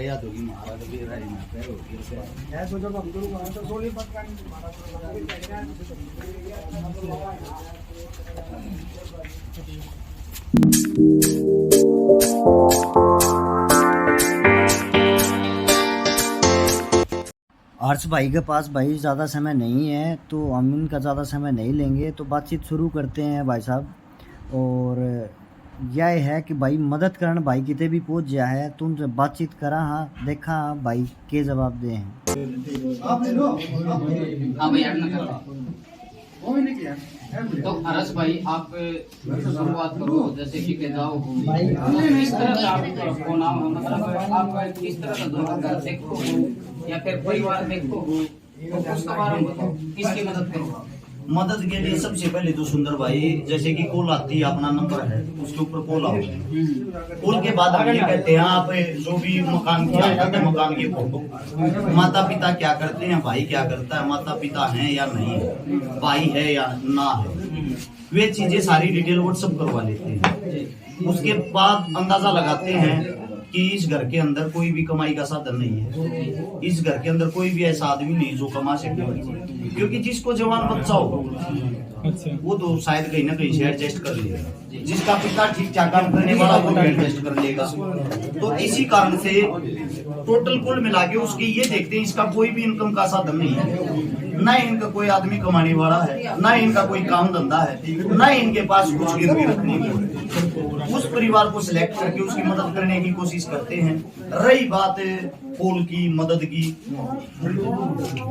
याद होगी महाराज हर्ष भाई के पास भाई ज़्यादा समय नहीं है, तो हम इनका ज़्यादा समय नहीं लेंगे, तो बातचीत शुरू करते हैं भाई साहब। और यह है कि भाई मदद करना भाई कितने भी पहुंच गया है, तुमसे बातचीत करा हाँ देखा हाँ भाई के जवाब दे हैं। तो हर्ष भाई आप शुरुआत करो, जैसे कि जाओ किस तरह का आप फोन आओ, मतलब आप किस तरह का घर देखो या फिर परिवार देखो, तो उसके बारे में बताओ, किसकी मदद करो। मदद के लिए सबसे पहले तो सुंदर भाई जैसे कि कॉल आती है, अपना नंबर है उसके ऊपर कॉल आओ। कॉल के बाद हम ये कहते हैं आप जो भी मकान की आदत है मकान की फोटो, माता पिता क्या करते हैं, भाई क्या करता है, माता पिता हैं या नहीं है, भाई है या ना है, वे चीजें सारी डिटेल व्हाट्सएप करवा लेते हैं। उसके बाद अंदाजा लगाते हैं कि इस घर के अंदर कोई भी कमाई का साधन नहीं है, इस घर के अंदर कोई भी ऐसा आदमी नहीं जो कमा सके, क्योंकि जिसको जवान बच्चा हो वो तो शायद कहीं ना कहीं से एडजस्ट कर लेगा, जिसका पिता ठीक ठाक काम करने वाला वो भी एडजस्ट कर लेगा। तो इसी कारण से टोटल कुल मिला के उसके ये देखते हैं इसका कोई भी इनकम का साधन नहीं है, ना इनका कोई आदमी कमाने वाला है, ना इनका कोई काम धंधा है, ना इनके पास कुछ गिरवी रखने को। उस परिवार को सिलेक्ट करके उसकी मदद करने की कोशिश करते हैं। रही बात कॉल की मदद की,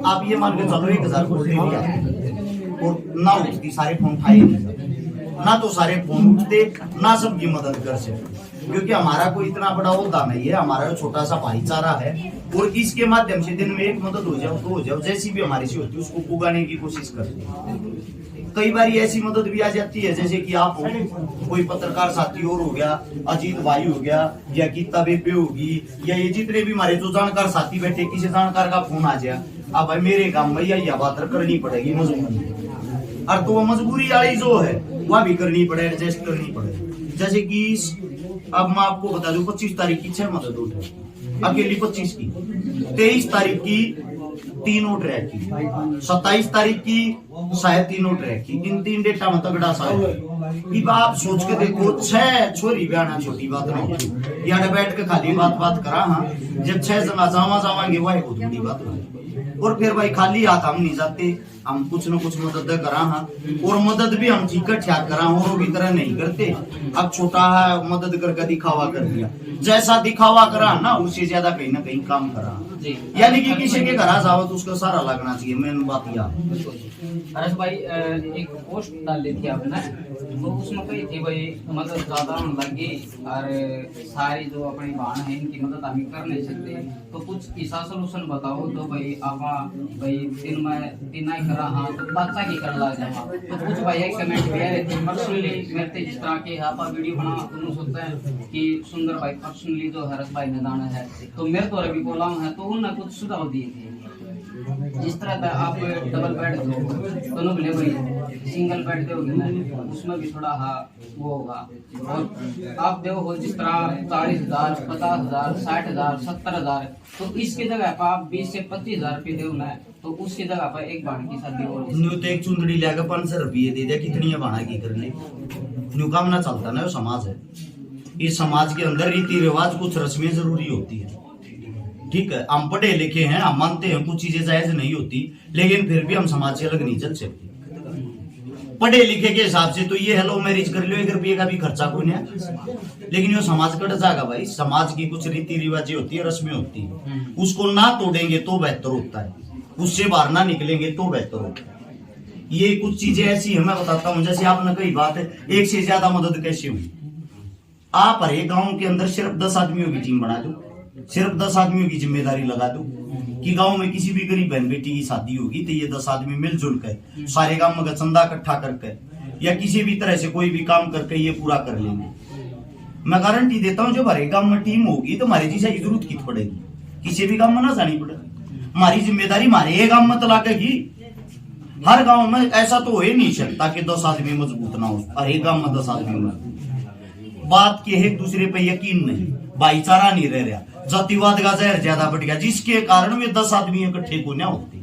आप ये मान के चलो 1000 कॉल दे दिया और ना उठती सारे फोन उठाए, ना तो सारे फोन उठते, ना सबकी मदद कर सके, क्योंकि हमारा कोई इतना बड़ा होता नहीं है, हमारा छोटा सा भाईचारा है और इसके माध्यम से दिन में एक मदद हो जाओ तो हो जाओ, जैसी भी हमारी से होती है उसको पुगाने की कोशिश करते हैं। कई बार ऐसी मदद भी आ जाती है जैसे कि आप कोई पत्रकार साथी और हो गया, अजीत भाई हो गया, या गीता बेबे होगी, या ये जितने भी हमारे जो जानकार साथी बैठे, किसी जानकार का फोन आ जाए, अब भाई मेरे काम में यह बात करनी पड़ेगी मजबूरी, और तो वो मजबूरी वाली जो है वह भी करनी पड़े, एडजस्ट करनी पड़े। जैसे कि अब मैं आपको बता दूं 25 तारीख की 6 मदद उठ है अकेली, 25 की, 23 तारीख की 3 नोट रखी, 27 तारीख की शायद 3 नोट रखी, इन 3 डेटा में तगड़ा सा है। अब आप सोच के देखो 6 छोरी ब्याना छोटी बात नहीं, यहाँ बैठ के खाली बात करा हाँ, जब 6 जना जावांगे वह बहुत बड़ी बात है। और फिर भाई खाली हाथ हम नहीं जाते, हम कुछ न कुछ मदद करा हाँ, और मदद भी हम ठीक ठाक करा, औरों की तरह नहीं करते। अब छोटा है मदद करके दिखावा कर दिया, जैसा दिखावा करा ना उससे ज्यादा कहीं ना कहीं काम करा, यानी कि किसी के घर जाओ तो उसका सारा लगना चाहिए, मेन बात यह। हर्ष भाई एक पोस्ट डाल दी थी आपने, तो उसमें कही थी भाई मदद ज्यादा होने लगी और सारी जो अपनी बहन है इनकी मदद हम कर नहीं सकते, तो कुछ ऐसा सोल्यूशन बताओ तो भाई आप भाई दिन में दिन ही करा हाँ तो बच्चा की कर ला जाए। तो कुछ भाई एक कमेंट भी आए थे पर्सनली मेरे जिस तरह के आप वीडियो बना उन्होंने सोचते हैं कि सुंदर भाई पर्सनली जो हर्ष भाई ने दाना है, तो मेरे तो अभी बोला है, तो उन्होंने कुछ सुझाव दिए थे जिस तरह का आप डबल बेड दो दोनों मिले भाई, सिंगल बेड दोगे ना उसमें भी थोड़ा हाँ वो होगा, और आप देखो जिस तरह 40,000 50,000 60,000 70,000, तो इसकी जगह पर आप 20 से 25,000 रुपये दो ना, तो उसकी जगह पर एक बाण की शादी हो तो एक चुंदड़ी लेकर 500 रुपये दे दिया, कितनी बाणा की कर ले, न्यू काम ना चलता ना, वो समाज है, इस समाज के अंदर रीति रिवाज कुछ रस्में जरूरी होती है। ठीक है, हम पढ़े लिखे हैं, हम मानते हैं कुछ चीजें जायज नहीं होती, लेकिन फिर भी हम समाज से अलग नहीं चल सकते। पढ़े लिखे के हिसाब से तो ये हेलो मैरिज कर लो, 1 रुपये का भी खर्चा कोई नहीं, लेकिन ये समाज कट जाएगा भाई। समाज की कुछ रीति रिवाजें होती है, रस्में होती है, उसको ना तोड़ेंगे तो बेहतर होता है, उससे बाहर ना निकलेंगे तो बेहतर होता है। ये कुछ चीजें ऐसी है, मैं बताता हूँ, जैसे आपने कही बात है एक से ज्यादा मदद कैसे हुई। आप हर एक गाँव के अंदर सिर्फ 10 आदमियों की टीम बना दो, सिर्फ 10 आदमियों की जिम्मेदारी लगा दो कि गांव में किसी भी गरीब बहन बेटी की शादी होगी तो ये 10 आदमी मिलजुल कर सारे गांव में चंदा इकट्ठा करके या किसी भी तरह से कोई भी काम करके ये पूरा कर लेंगे। मैं गारंटी देता हूँ जब हमारे गांव में टीम होगी तो हमारे जैसा की जरूरत की पड़ेगी, किसी भी गांव में ना जानी पड़ेगी, हमारी जिम्मेदारी हमारे ये गांव में तला की हर गांव में ऐसा तो हो ही नहीं सकता कि 10 आदमी मजबूत ना हो, हर एक गांव में 10 आदमी मजबूत। बात के एक दूसरे पे यकीन नहीं, भाईचारा नहीं रह रहा, जातिवाद का जहर ज्यादा बढ़ गया, जिसके कारण वे 10 आदमी इकट्ठे को ना होते।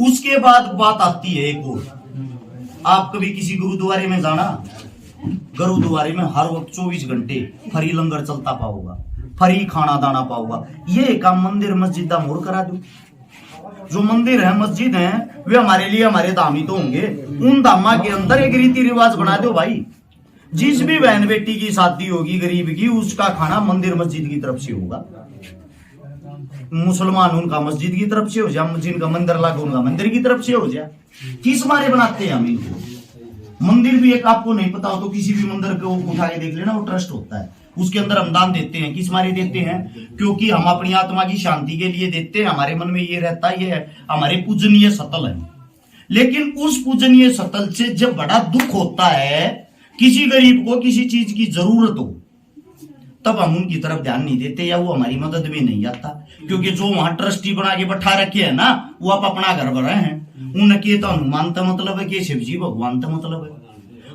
उसके बाद बात आती है एक और, आप कभी किसी गुरुद्वारे में जाना, गुरुद्वारे में हर वक्त 24 घंटे फ्री लंगर चलता पाओगा, फ्री खाना दाना पाओगा। ये काम मंदिर मस्जिद मोड़ करा दो। जो मंदिर है मस्जिद है वे हमारे लिए हमारे धाम ही तो होंगे, उन धामा के अंदर एक रीति रिवाज बना दो भाई। जिस भी बहन बेटी की शादी होगी गरीब की, उसका खाना मंदिर मस्जिद की तरफ से होगा। मुसलमान उनका मस्जिद की तरफ से हो जाए, जिनका मंदिर लगा उनका मंदिर की तरफ से हो जाए। किस मारे बनाते हैं हम इनको? मंदिर भी एक आपको नहीं पता हो तो किसी भी मंदिर को उठा के देख लेना, वो ट्रस्ट होता है, उसके अंदर हम दान देते हैं। किस मारे देते हैं? क्योंकि हम अपनी आत्मा की शांति के लिए देते हैं। हमारे मन में ये रहता है हमारे पूजनीय सतल है, लेकिन उस पूजनीय सतल से जब बड़ा दुख होता है, किसी गरीब को किसी चीज की जरूरत हो, तब हम उनकी तरफ ध्यान नहीं देते या वो हमारी मदद में नहीं आता। क्योंकि जो वहां ट्रस्टी बना के बैठा रखे है ना, वो आप अपना घर भरे हैं, उनके तो हनुमान का मतलब है कि शिव जी भगवान का मतलब है।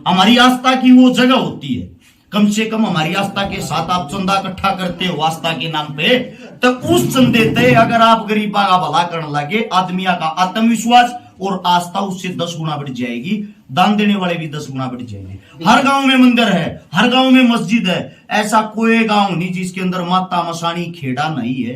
हमारी आस्था की वो जगह होती है, कम से कम हमारी आस्था के साथ आप चंदा इकट्ठा करते हो आस्था के नाम पे, तो उस चंदे पे अगर आप गरीबा का भला करने लगे, आदमिया का आत्मविश्वास और आस्था उससे 10 गुना बढ़ जाएगी, दान देने वाले भी 10 गुना बढ़ जाएंगे। हर गांव में मंदिर है, हर गांव में मस्जिद है, ऐसा कोई गांव नहीं जिसके अंदर माता मसानी खेड़ा नहीं है,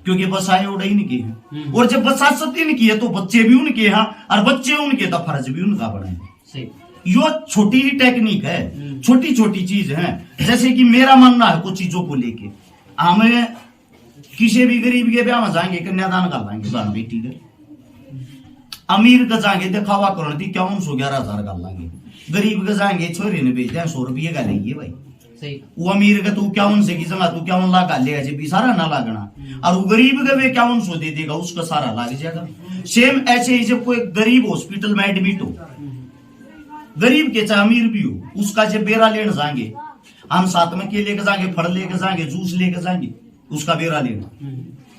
क्योंकि बसाए उड़े इनके हैं। और जब बसासत इनकी है तो बच्चे भी उनके हैं, और बच्चे उनके तो फर्ज भी उनका बने। यो छोटी ही टेक्निक है, छोटी छोटी चीज है। जैसे कि मेरा मानना है कुछ चीजों को लेके, हमें किसी भी गरीब के ब्याह में जाएंगे, कन्यादान कर लाएंगे बहन बेटी के, अमीर का जाएंगे दिखावा करने दी 11,000 कर लाएंगे, गरीब का जाएंगे छोरे ने बेच दें 100 रुपये का लेंगे भाई। वो अमीर का तू 51 की जगह तू 51 लाख लेगा जी, सारा ना लागना, और वो गरीब का वे 5100 दे देगा, उसका सारा लाग जाएगा। सेम ऐसे ही जब कोई गरीब हॉस्पिटल में एडमिट हो, गरीब के चाहे अमीर भी हो, उसका जब बेरा लेने जाएंगे, हम साथ में केले के जाएंगे, फल लेके जाएंगे, जूस लेके जाएंगे, उसका बेरा लेना।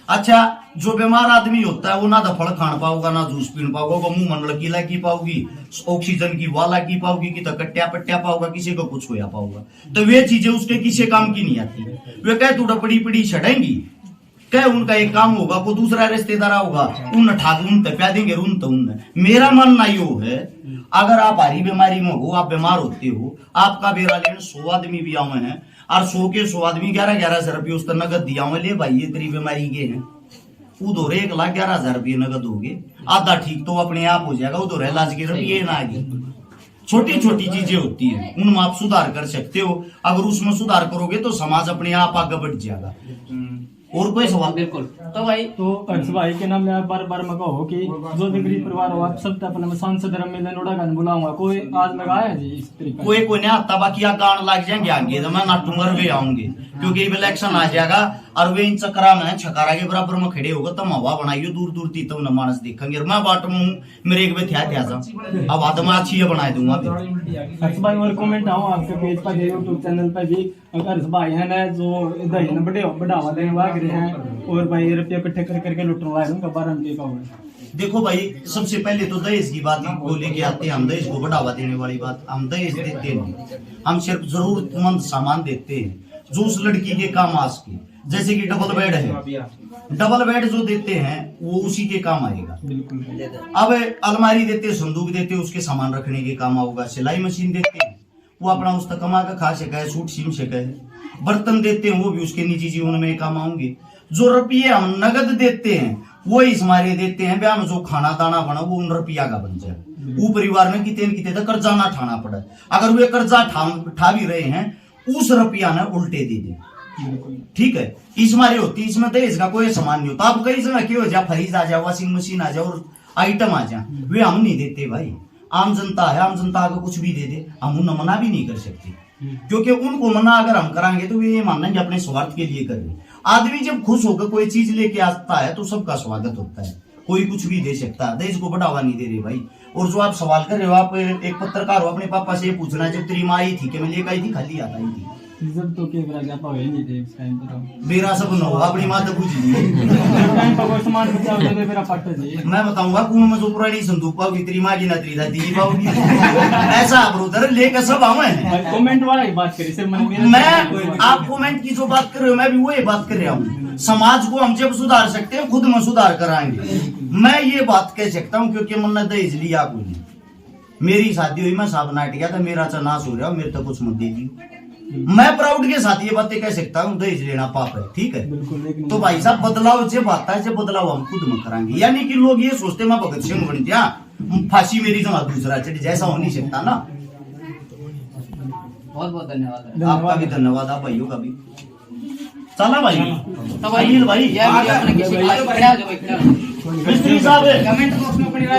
अच्छा, जो बीमार आदमी होता है वो ना तो फल खान पाओगा, ना जूस पीन पाओगा, मुंह मन लकी लगी पाओगी, ऑक्सीजन की वाला की पाओगी, कि तो कट्या पट्या पाओगा, किसी को कुछ होया पाओगा। तो वे चीजें उसके किसी काम की नहीं आती। वे कह तू पड़ी पड़ी छड़ेंगी, कह उनका एक काम होगा, कोई दूसरा रिश्तेदार होगा, उन ठाक उन प्या देंगे, उन तो उन। मेरा मानना यो है, अगर आप भारी बीमारी में हो, आप बीमार होते हो, आपका बेरा लेने 100 आदमी भी आवे हैं, और 100 के 100 आदमी 11,000 रुपये उस तरह नगद दिया हुए, ले भाई ये तेरी बीमारी के हैं, उधर 1,11,000 रुपये नगद हो गए, आधा ठीक तो अपने आप हो जाएगा, उधर इलाज के रुपये ना आगे। छोटी छोटी चीजें होती है, उनमें आप सुधार कर सकते हो। अगर उसमें सुधार करोगे तो समाज अपने आप आगे बढ़ जाएगा। और कोई सवाल? बिल्कुल। तो भाई तो अर्श भाई के नाम में बार बार मैं कहो कि जो भी गरीब परिवार हो, आप सब अपने में सांसद मिलन उड़ा गान बुलाऊंगा, कोई आज लगाया जी इस तरीके? कोई नहीं आता, बाकी गान लग जाएंगे आगे, तो मैं नाटूंगर वे आऊंगे, क्योंकि इलेक्शन आ जाएगा और वे इन चक्रा में छकारा के बराबर में खड़े होगा, तब हवा बनाइयो दूर दूर थी, तब न मानस देखेंगे। मैं बाट मेरे एक थे अब आदमा अच्छी बना दूंगा। अर्श भाई और कमेंट आओ आपके पेज पर, यूट्यूब चैनल पर भी, अर्श भाई है ना जो इधर बढ़ावा देने वाले हैं, और भाई रुपये इकट्ठे करके लुटने वाले उनका बारे में क्या होगा? देखो भाई, सबसे पहले तो दहेज की बात को लेके आते हैं। हम दहेज को बढ़ावा देने वाली बात, हम दहेज देते नहीं, हम सिर्फ जरूरतमंद सामान देते हैं जो उस लड़की के काम आ सके। जैसे कि डबल बेड है, डबल बेड जो देते हैं वो उसी के काम आएगा। अब अलमारी देते, संदूक देते, उसके सामान रखने के काम आऊगा। सिलाई मशीन देते हैं, वो अपना उस तक कमा कर खा सका है, सूट सीम सका है। बर्तन देते हैं, वो भी उसके निजी जीवन में काम आएंगे। जो रुपये हम नगद देते हैं वो इस मारे देते हैं ब्याह में जो खाना दाना बना वो उन रुपया का बन जाए। वो परिवार में कितने तक कर्जा ना ठाना पड़े। अगर वे कर्जा ठा भी रहे हैं, उस रुपया ने उल्टे दे दे, ठीक है। इस मारे होती, इसमें दहेज का कोई सामान नहीं होता। आप कई जगह क्यों हो जाए, फ्रिज आ जाए, वॉशिंग मशीन आ जाए और आइटम आ जाए, वे हम नहीं देते भाई। आम जनता है, आम जनता अगर कुछ भी दे दे हम उन्हें मना भी नहीं कर सकते, क्योंकि उनको मना अगर हम कराएंगे तो वे ये मानेंगे अपने स्वार्थ के लिए कर रहे। आदमी जब खुश होकर कोई चीज लेके आता है तो सबका स्वागत होता है, कोई कुछ भी दे सकता है। दहेज को बढ़ावा नहीं दे रहे भाई। और जो आप सवाल कर रहे हो, आप एक पत्रकार हो, अपने पापा से पूछना जब तेरी माँ आई थी कि मैं लेकर आई थी, खाली आता ही थी, रिजल्ट तो के करा जापा है नहीं थे उस टाइम पर मेरा सब नो अपनी माँ तो पूछ ली टाइम पर कोई सामान बचा होता तो मेरा फट जी मैं बताऊंगा कौन में जो पुरानी संदूक पाओ की माँ की नतरी था दी पाओगी ऐसा ब्रोदर लेकर सब आवे हैं कमेंट वाला ही बात करी सिर्फ मैं आप कमेंट की जो बात कर रहे हो मैं भी वही बात कर रहा हूँ। समाज को हम जब सुधार सकते हैं खुद में सुधार कराएंगे। मैं ये बात कह सकता हूँ क्योंकि मैंने दहेज लिया कोई नहीं। मेरी शादी हुई मैं साहब नाट गया था मेरा नाश हो रहा मेरे तो कुछ मत देगी। मैं प्राउड के साथ ये बातें कह सकता हूँ दहेज लेना पाप है ठीक है। तो भाई साहब बदलाव जब आता है जब बदलाव हम खुद में कराएंगे। यानी कि लोग ये सोचते मैं भगत सिंह बन गया फांसी मेरी जमा दूसरा चढ़ जैसा हो नहीं सकता ना। बहुत बहुत धन्यवाद आपका भी धन्यवाद आप भाइयों का भी। चला भाई तो भाई अनिल भाई ये वीडियो अपने किसी भाई खड़ा हो जाओ भाई खड़ा मिस्त्री साहब कमेंट बॉक्स में अपनी राय